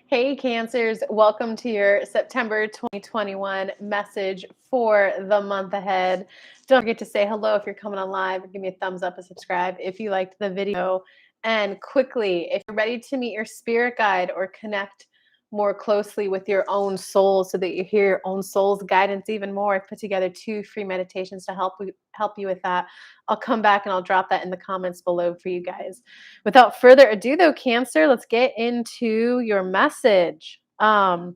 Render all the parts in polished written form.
Hey, Cancers, welcome to your September 2021 message for the month ahead. Don't forget to say hello if you're coming on live. Give me a thumbs up and subscribe if you liked the video. And quickly, if you're ready to meet your spirit guide or connect more closely with your own soul so that you hear your own soul's guidance even more, I've put together 2 free meditations to help you with that. I'll come back and I'll drop that in the comments below for you guys. Without further ado, though, Cancer, let's get into your message. Okay,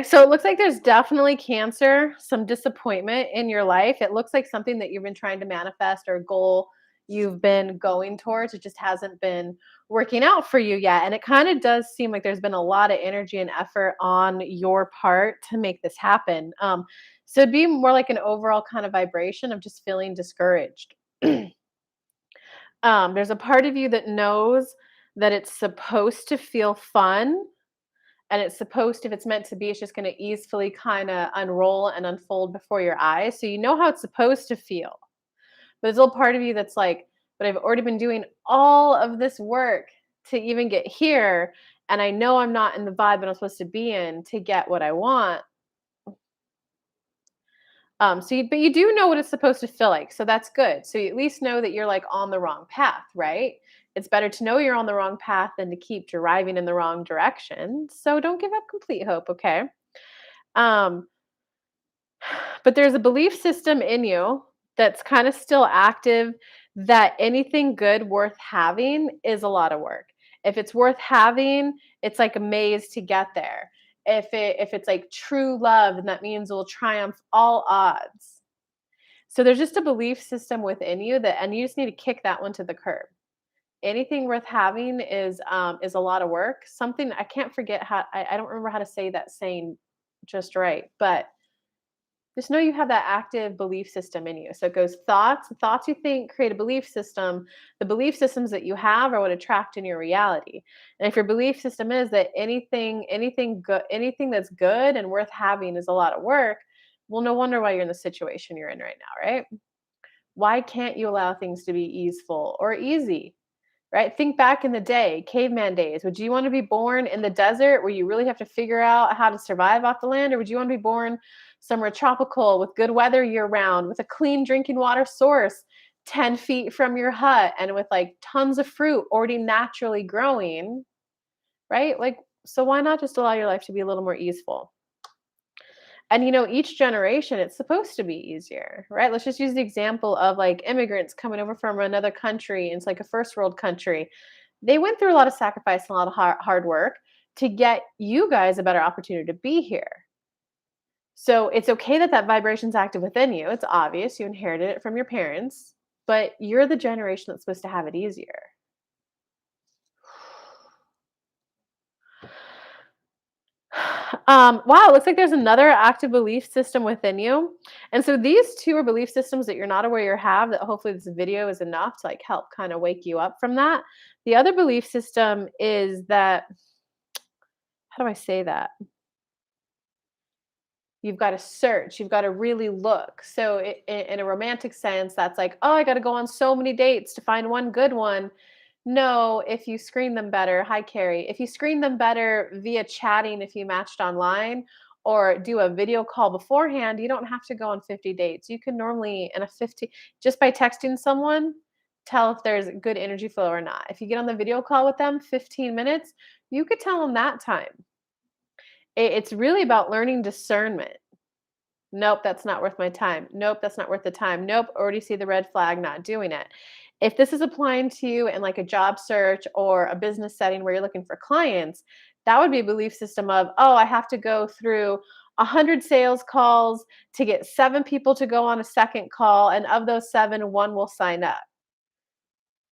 so it looks like there's definitely Cancer, some disappointment in your life. It looks like something that you've been trying to manifest or a goal you've been going towards. It just hasn't been working out for you yet. And it kind of does seem like there's been a lot of energy and effort on your part to make this happen. So it'd be more like an overall kind of vibration of just feeling discouraged. There's a part of you that knows that it's supposed to feel fun and it's supposed, if it's meant to be, it's just going to easily kind of unroll and unfold before your eyes. So you know how it's supposed to feel. But there's a little part of you that's like, but I've already been doing all of this work to even get here. And I know I'm not in the vibe that I'm supposed to be in to get what I want. But you do know what it's supposed to feel like, so that's good. So you at least know that you're like on the wrong path, right? It's better to know you're on the wrong path than to keep driving in the wrong direction. So don't give up complete hope, okay? Um, but there's a belief system in you that's kind of still active that anything good worth having is a lot of work. If it's worth having, it's like a maze to get there. If it's like true love, then that means it will triumph all odds. So there's just a belief system within you that, and you just need to kick that one to the curb. Anything worth having is a lot of work. Something I can't forget how I don't remember how to say that saying just right, but just know you have that active belief system in you. So it goes thoughts you think create a belief system. The belief systems that you have are what attract in your reality. And if your belief system is that anything good, anything that's good and worth having is a lot of work, well, no wonder why you're in the situation you're in right now, right? Why can't you allow things to be easeful or easy? Right? Think back in the day, caveman days. Would you want to be born in the desert where you really have to figure out how to survive off the land? Or would you want to be born somewhere tropical with good weather year round, with a clean drinking water source 10 feet from your hut and with like tons of fruit already naturally growing? Right? Like, so why not just allow your life to be a little more easeful? And each generation, it's supposed to be easier, right? Let's just use the example of like immigrants coming over from another country. It's like a first world country. They went through a lot of sacrifice and a lot of hard work to get you guys a better opportunity to be here. So it's okay that that vibration's active within you. It's obvious you inherited it from your parents, but you're the generation that's supposed to have it easier. Wow, it looks like there's another active belief system within you. And so these two are belief systems that you're not aware you have, that hopefully this video is enough to like help kind of wake you up from that. The other belief system is that, how do I say that? You've got to search, you've got to really look. So in a romantic sense, that's like, oh, I got to go on so many dates to find one good one. No, if you screen them better, hi Carrie, if you screen them better via chatting, if you matched online, or do a video call beforehand, you don't have to go on 50 dates. You can normally, in a 50, just by texting someone, tell if there's good energy flow or not. If you get on the video call with them, 15 minutes, you could tell them that time. It's really about learning discernment. Nope, that's not worth my time. Nope, that's not worth the time. Nope, already see the red flag, not doing it. If this is applying to you in like a job search or a business setting where you're looking for clients, that would be a belief system of, oh, I have to go through 100 sales calls to get 7 people to go on a second call, and of those 7, 1 will sign up.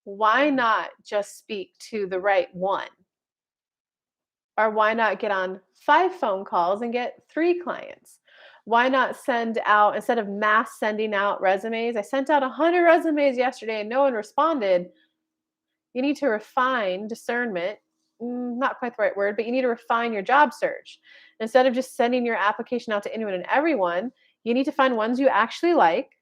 Why not just speak to the right one? Or why not get on 5 phone calls and get 3 clients? Why not send out, instead of mass sending out resumes? I sent out 100 resumes yesterday and no one responded. You need to refine discernment. Not quite the right word, but you need to refine your job search. Instead of just sending your application out to anyone and everyone, you need to find ones you actually like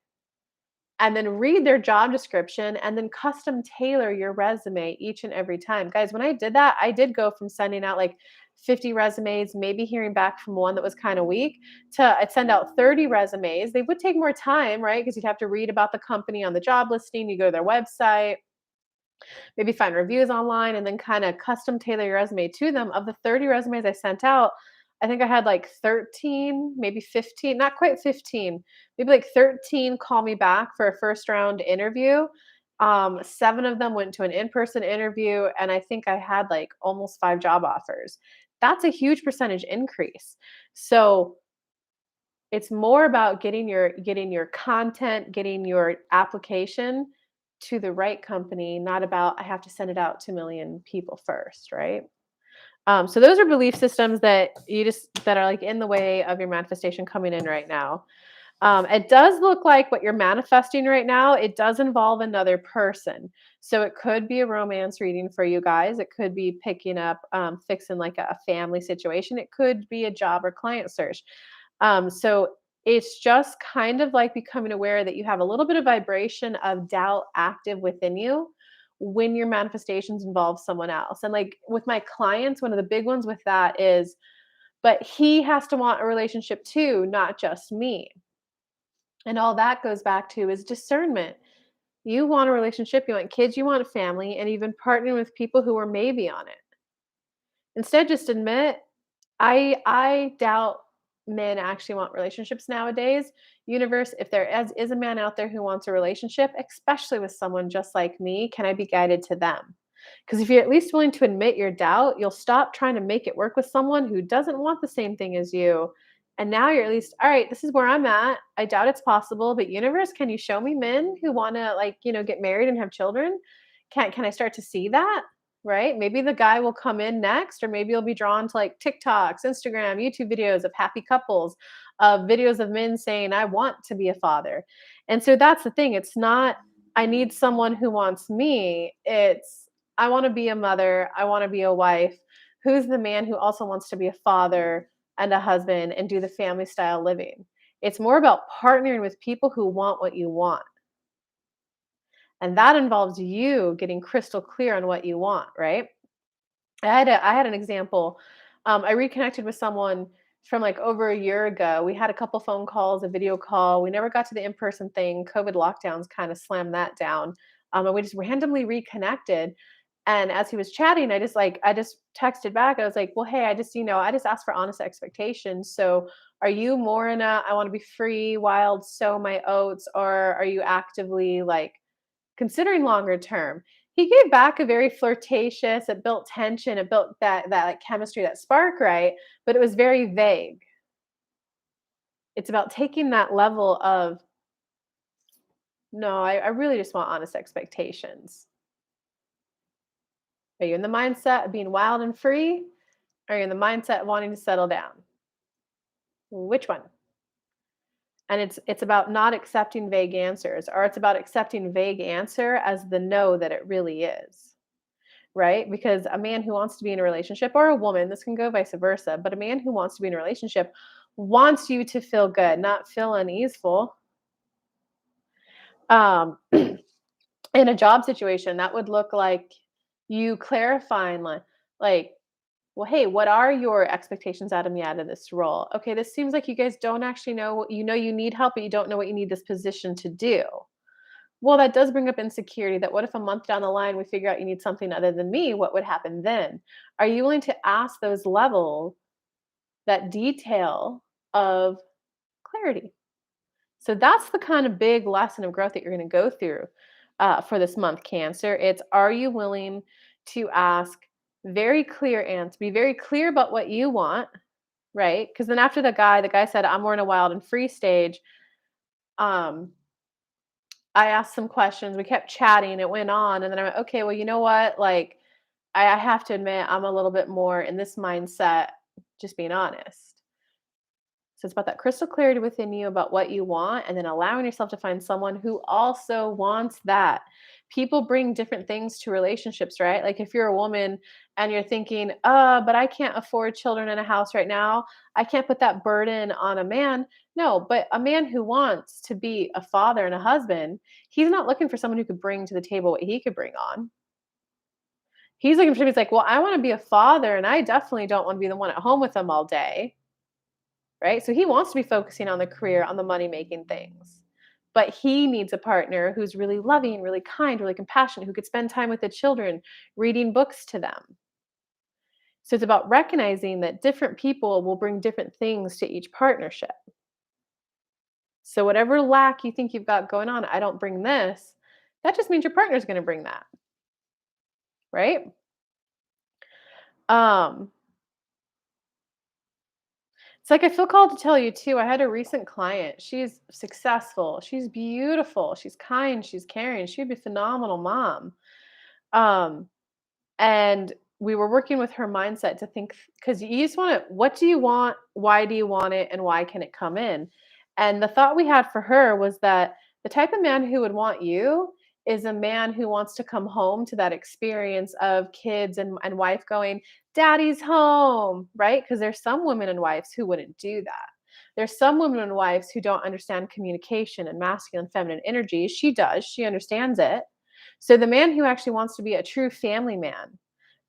and then read their job description and then custom tailor your resume each and every time. Guys, when I did that, I did go from sending out like 50 resumes, maybe hearing back from one that was kind of weak, to I'd send out 30 resumes. They would take more time, right? Because you'd have to read about the company on the job listing, you go to their website, maybe find reviews online, and then kind of custom tailor your resume to them. Of the 30 resumes I sent out, I think I had like 13, maybe 15, not quite 15, maybe like 13 call me back for a first round interview. Seven of them went to an in person interview, and I think I had like almost five job offers. That's a huge percentage increase. So it's more about getting your content, getting your application to the right company, not about I have to send it out to a million people first, right? So those are belief systems that are like in the way of your manifestation coming in right now. It does look like what you're manifesting right now. It does involve another person, so it could be a romance reading for you guys. It could be picking up, fixing like a family situation. It could be a job or client search. So it's just kind of like becoming aware that you have a little bit of vibration of doubt active within you when your manifestations involve someone else. And like with my clients, one of the big ones with that is, but he has to want a relationship too, not just me. And all that goes back to is discernment. You want a relationship, you want kids, you want a family, and you've been partnering with people who are maybe on it. Instead, just admit, I doubt men actually want relationships nowadays. Universe, if there is a man out there who wants a relationship, especially with someone just like me, can I be guided to them? Because if you're at least willing to admit your doubt, you'll stop trying to make it work with someone who doesn't want the same thing as you. And now you're at least, all right, this is where I'm at. I doubt it's possible, but universe, can you show me men who want to like, get married and have children? Can I start to see that? Right? Maybe the guy will come in next, or maybe you'll be drawn to like TikToks, Instagram, YouTube videos of happy couples, of videos of men saying, I want to be a father. And so that's the thing. It's not, I need someone who wants me. It's, I want to be a mother. I want to be a wife. Who's the man who also wants to be a father and a husband and do the family style living? It's more about partnering with people who want what you want. And that involves you getting crystal clear on what you want, right? I had an example. I reconnected with someone from like over a year ago. We had a couple phone calls, a video call. We never got to the in-person thing. COVID lockdowns kind of slammed that down. And we just randomly reconnected. And as he was chatting, I just texted back. I was like, well, hey, I just asked for honest expectations. So are you more in a I want to be free, wild, sow my oats, or are you actively like considering longer term? He gave back a very flirtatious, it built tension, it built that like chemistry, that spark, right? But it was very vague. It's about taking that level of, no, I really just want honest expectations. Are you in the mindset of being wild and free? Or are you in the mindset of wanting to settle down? Which one? And it's about not accepting vague answers, or it's about accepting vague answer as the no that it really is. Right? Because a man who wants to be in a relationship, or a woman, this can go vice versa, but a man who wants to be in a relationship wants you to feel good, not feel uneaseful. Um, in a job situation, that would look like you clarifying, like, well, hey, what are your expectations out of me out of this role? Okay, this seems like you guys don't actually know what you need help, but you don't know what you need this position to do. Well, that does bring up insecurity. That what if a month down the line we figure out you need something other than me? What would happen then? Are you willing to ask those levels, that detail of clarity? So that's the kind of big lesson of growth that you're going to go through for this month, Cancer. It's, are you willing to ask very clear answers, be very clear about what you want, right? Because then after the guy said, I'm more in a wild and free stage. Um, I asked some questions. We kept chatting. It went on, and then I went, okay, well, you know what? Like, I have to admit, I'm a little bit more in this mindset. Just being honest. So it's about that crystal clarity within you about what you want and then allowing yourself to find someone who also wants that. People bring different things to relationships, right? Like if you're a woman and you're thinking, but I can't afford children in a house right now. I can't put that burden on a man. No, but a man who wants to be a father and a husband, he's not looking for someone who could bring to the table what he could bring on. He's looking for somebody who's like, well, I want to be a father and I definitely don't want to be the one at home with them all day. Right? So he wants to be focusing on the career, on the money making things. But he needs a partner who's really loving, really kind, really compassionate, who could spend time with the children, reading books to them. So it's about recognizing that different people will bring different things to each partnership. So whatever lack you think you've got going on, I don't bring this, that just means your partner's going to bring that, right? Um it's like I feel called to tell you too. I had a recent client. She's successful. She's beautiful. She's kind. She's caring. She'd be a phenomenal mom. Um, and we were working with her mindset to think because you just want to, what do you want? Why do you want it? And why can it come in? And the thought we had for her was that the type of man who would want you is a man who wants to come home to that experience of kids and wife going, Daddy's home, right? Because there's some women and wives who wouldn't do that. There's some women and wives who don't understand communication and masculine, feminine energy. She does, she understands it. So the man who actually wants to be a true family man,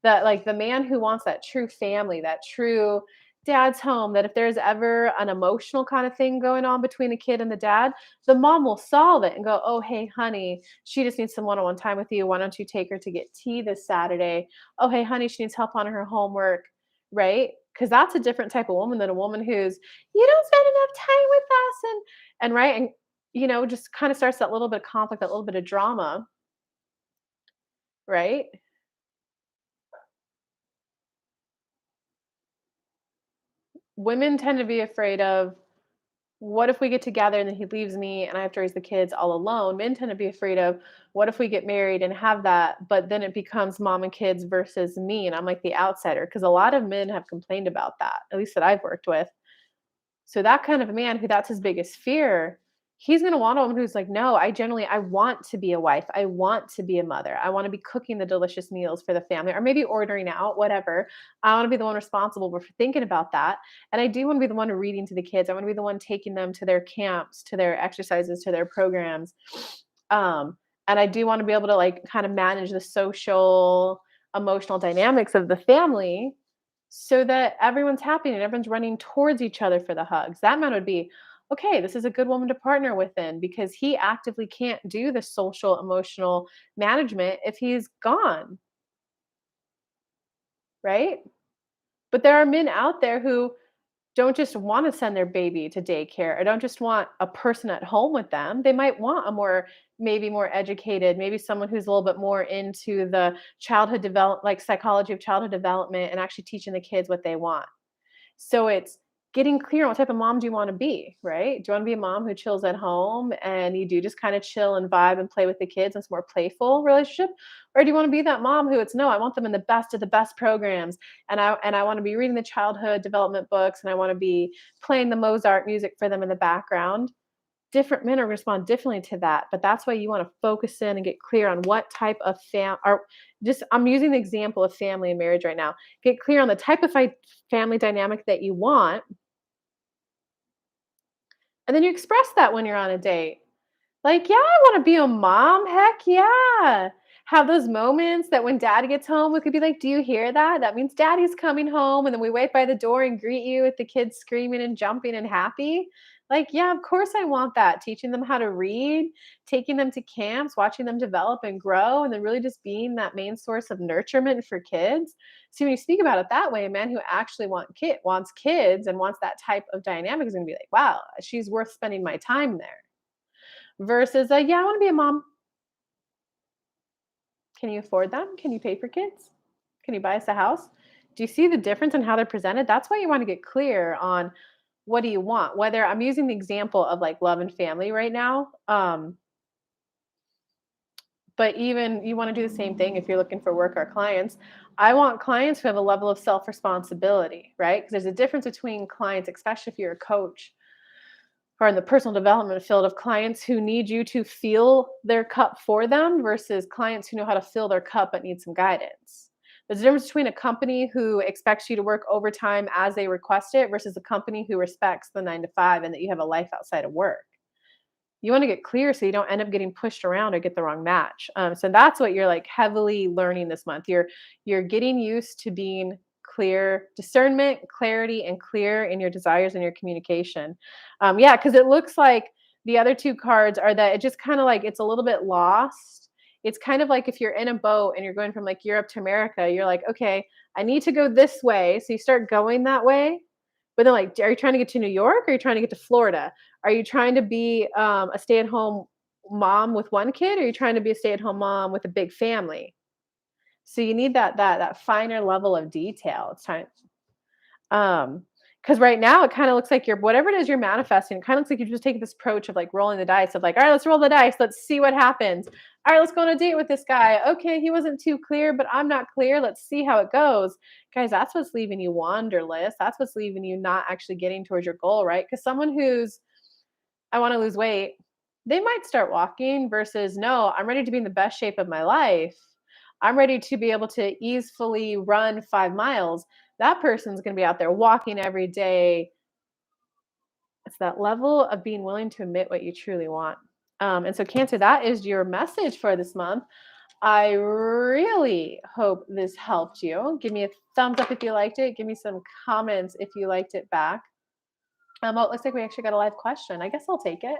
that like the man who wants that true family, that true dad's home, that if there's ever an emotional kind of thing going on between the kid and the dad, the mom will solve it and go, oh, hey, honey, she just needs some one on one time with you. Why don't you take her to get tea this Saturday? Oh, hey, honey, she needs help on her homework, right? Because that's a different type of woman than a woman who's, you don't spend enough time with us. And right. And, just kind of starts that little bit of conflict, that little bit of drama, right? Women tend to be afraid of, what if we get together and then he leaves me and I have to raise the kids all alone? Men tend to be afraid of, what if we get married and have that, but then it becomes mom and kids versus me and I'm like the outsider? Because a lot of men have complained about that, at least that I've worked with. So that kind of a man who that's his biggest fear, he's gonna want a woman who's like, "No, I want to be a wife. I want to be a mother. I wanna be cooking the delicious meals for the family," or maybe ordering out, whatever. I wanna be the one responsible for thinking about that, and I do wanna be the one reading to the kids. I wanna be the one taking them to their camps, to their exercises, to their programs. Um, and I do wanna be able to, like, kinda manage the social, emotional dynamics of the family so that everyone's happy and everyone's running towards each other for the hugs. That man would be, okay, this is a good woman to partner with then because he actively can't do the social emotional management if he's gone, right? But there are men out there who don't just want to send their baby to daycare or don't just want a person at home with them. They might want a maybe more educated, maybe someone who's a little bit more into the childhood develop like psychology of childhood development and actually teaching the kids what they want. So it's getting clear on what type of mom do you want to be, right? Do you want to be a mom who chills at home and you do just kind of chill and vibe and play with the kids and it's more playful relationship? Or do you want to be that mom who it's no, I want them in the best of the best programs and I want to be reading the childhood development books and I want to be playing the Mozart music for them in the background. Different men are respond differently to that, but that's why you want to focus in and get clear on what type of or just I'm using the example of family and marriage right now. Get clear on the type of family dynamic that you want, and then you express that when you're on a date. Like, "Yeah, I wanna be a mom, heck yeah." Have those moments that when dad gets home, we could be like, "Do you hear that? That means daddy's coming home," and then we wait by the door and greet you with the kids screaming and jumping and happy. Like, yeah, of course I want that. Teaching them how to read, taking them to camps, watching them develop and grow, and then really just being that main source of nurturement for kids. So when you speak about it that way, a man who actually wants kids and wants that type of dynamic is gonna be like, "Wow, she's worth spending my time there." Versus a, "Yeah, I wanna be a mom. Can you afford them? Can you pay for kids? Can you buy us a house?" Do you see the difference in how they're presented? That's why you wanna get clear on what do you want? Whether I'm using the example of, like, love and family right now, But even you want to do the same thing if you're looking for work or clients. I want clients who have a level of self responsibility, right? Because there's a difference between clients, especially if you're a coach or in the personal development field, of clients who need you to fill their cup for them versus clients who know how to fill their cup but need some guidance. There's a difference between a company who expects you to work overtime as they request it versus a company who respects the 9 to 5 and that you have a life outside of work. You want to get clear so you don't end up getting pushed around or get the wrong match. So that's what you're like heavily learning this month. You're getting used to being clear, discernment, clarity, and clear in your desires and your communication. Yeah, because it looks like the other two cards are that it just kind of like it's a little bit lost. It's kind of like if you're in a boat and you're going from like Europe to America, you're like, okay, I need to go this way. So you start going that way. But then, like, are you trying to get to New York or are you trying to get to Florida? Are you trying to be, a stay-at-home mom with 1 kid, or are you trying to be a stay-at-home mom with a big family? So you need that finer level of detail. It's time um, because right now it kinda looks like you're whatever it is you're manifesting, it kinda looks like you're just taking this approach of, like, rolling the dice of, like, "Alright, let's roll the dice. Let's see what happens. Alright, let's go on a date with this guy. Okay, he wasn't too clear, but I'm not clear. Let's see how it goes." Guys, that's what's leaving you wanderless. That's what's leaving you not actually getting towards your goal, right? Because someone who's, "I wanna lose weight," they might start walking versus, "No, I'm ready to be in the best shape of my life. I'm ready to be able to easily run 5 miles." That person's gonna be out there walking every day. It's that level of being willing to admit what you truly want. And so, Cancer, that is your message for this month. I really hope this helped you. Give me a thumbs up if you liked it. Give me some comments if you liked it back. Oh, it looks like we actually got a live question. I guess I'll take it.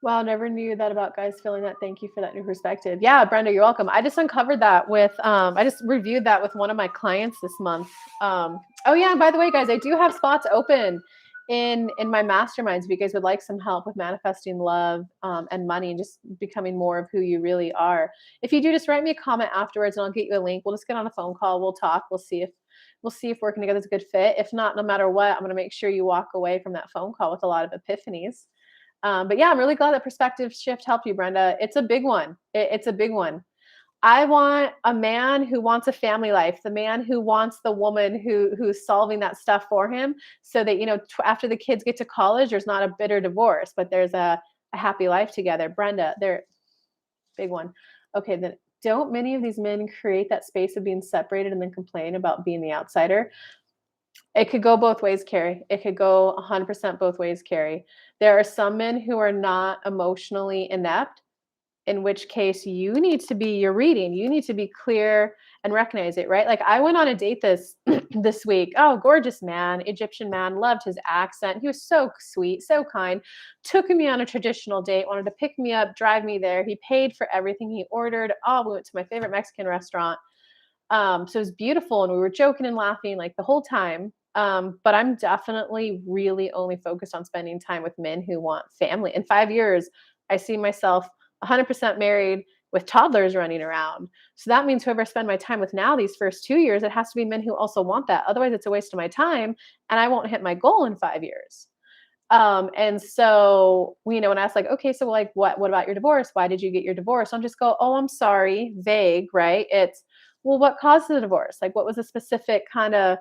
Wow, never knew that about guys feeling that. Thank you for that new perspective. Yeah, Brenda, you're welcome. I just uncovered that with I just reviewed that with one of my clients this month. Oh yeah, and by the way, guys, I do have spots open in my masterminds if you guys would like some help with manifesting love and money and just becoming more of who you really are. If you do, just write me a comment afterwards and I'll get you a link. We'll just get on a phone call. We'll talk. We'll see if working together is a good fit. If not, no matter what, I'm gonna make sure you walk away from that phone call with a lot of epiphanies. But yeah, I'm really glad that perspective shift helped you, Brenda. It's a big one. It's a big one. I want a man who wants a family life, the man who wants the woman who's solving that stuff for him, so that after the kids get to college, there's not a bitter divorce, but there's a happy life together. Brenda, they're big one. Okay, then don't many of these men create that space of being separated and then complain about being the outsider? It could go both ways, Carrie. It could go 100% both ways, Carrie. There are some men who are not emotionally inept, in which case you need to be your reading. You need to be clear and recognize it, right? Like I went on a date this this week. Oh, gorgeous man, Egyptian man, loved his accent. He was so sweet, so kind. Took me on a traditional date, wanted to pick me up, drive me there. He paid for everything he ordered. Oh, we went to my favorite Mexican restaurant. So it was beautiful and we were joking and laughing like the whole time. But I'm definitely really only focused on spending time with men who want family. In 5 years, I see myself 100% married with toddlers running around. So that means whoever I spend my time with now, these first 2 years, it has to be men who also want that. Otherwise, it's a waste of my time and I won't hit my goal in 5 years. And so, when I ask like, okay, so like, what about your divorce? Why did you get your divorce? I'll just go, oh, I'm sorry, vague, right? It's, well, what caused the divorce? Like, what was a specific kind of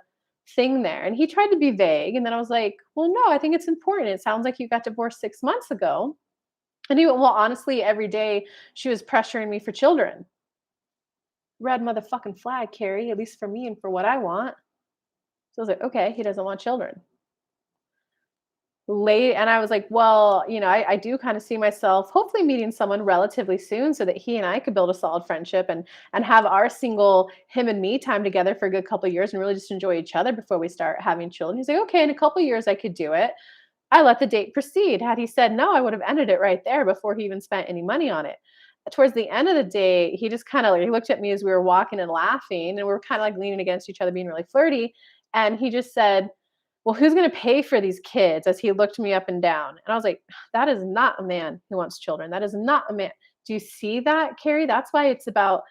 thing there? And he tried to be vague. And then I was like, well, no, I think it's important. It sounds like you got divorced 6 months ago. And he went, well, honestly, every day she was pressuring me for children. Red motherfucking flag, Carrie, at least for me and for what I want. So I was like, okay, he doesn't want children. Late and I was like, well, I do kind of see myself hopefully meeting someone relatively soon so that he and I could build a solid friendship and have our single him and me time together for a good couple of years and really just enjoy each other before we start having children. He's like, okay, in a couple of years I could do it. I let the date proceed. Had he said no, I would have ended it right there before he even spent any money on it. Towards the end of the day, he just kind of like, he looked at me as we were walking and laughing, and we were kind of like leaning against each other, being really flirty. And he just said, well, who's going to pay for these kids? As he looked me up and down. And I was like, that is not a man who wants children. That is not a man. Do you see that, Carrie? That's why it's about,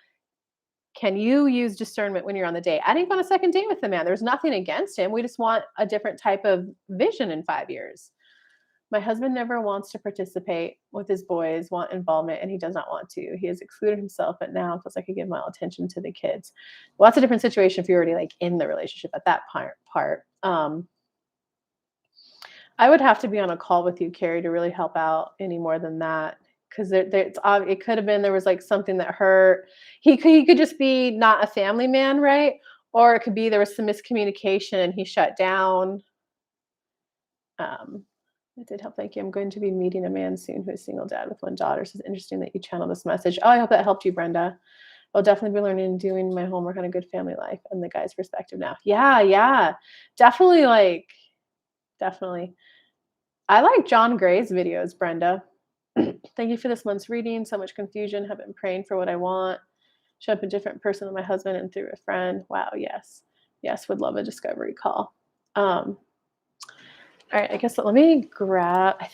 can you use discernment when you're on the date? I didn't go on a second date with the man. There's nothing against him. We just want a different type of vision in 5 years. My husband never wants to participate with his boys, want involvement, and he does not want to. He has excluded himself, but now feels like I give my attention to the kids. Well, that's a different situation if you're already like in the relationship at that part. I would have to be on a call with you, Carrie, to really help out any more than that. Because it could have been there was like something that hurt. He could just be not a family man, right? Or it could be there was some miscommunication and he shut down. Um, it did help. Thank you. I'm going to be meeting a man soon who is single dad with one daughter. So it's interesting that you channel this message. Oh, I hope that helped you, Brenda. I'll definitely be learning and doing my homework on a good family life and the guy's perspective now. Yeah, yeah. Definitely definitely. I like John Gray's videos, Brenda. Thank you for this month's reading. So much confusion. Have been praying for what I want. Show up a different person than my husband and through a friend. Wow, yes. Yes, would love a discovery call. All right, I guess let me grab I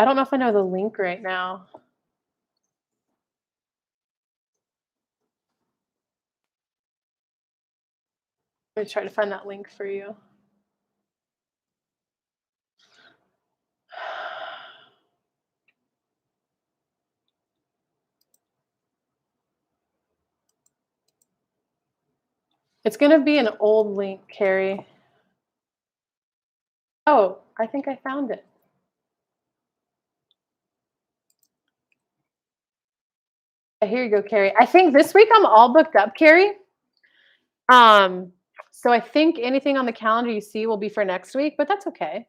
don't know if I know the link right now. Let me try to find that link for you. It's gonna be an old link, Carrie. Oh, I think I found it. Here you go, Carrie. I think this week I'm all booked up, Carrie. Um, so I think anything on the calendar you see will be for next week, but that's okay.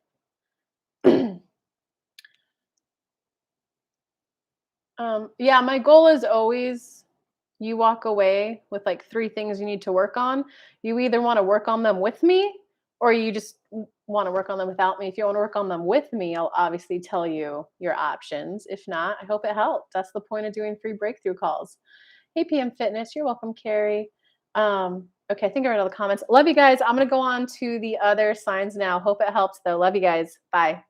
Yeah, my goal is always you walk away with like 3 things you need to work on. You either wanna work on them with me or you just wanna work on them without me. If you wanna work on them with me, I'll obviously tell you your options. If not, I hope it helped. That's the point of doing free breakthrough calls. Hey, PM Fitness. You're welcome, Carrie. Okay, I think I read all the comments. Love you guys. I'm gonna go on to the other signs now. Hope it helps though. Love you guys. Bye.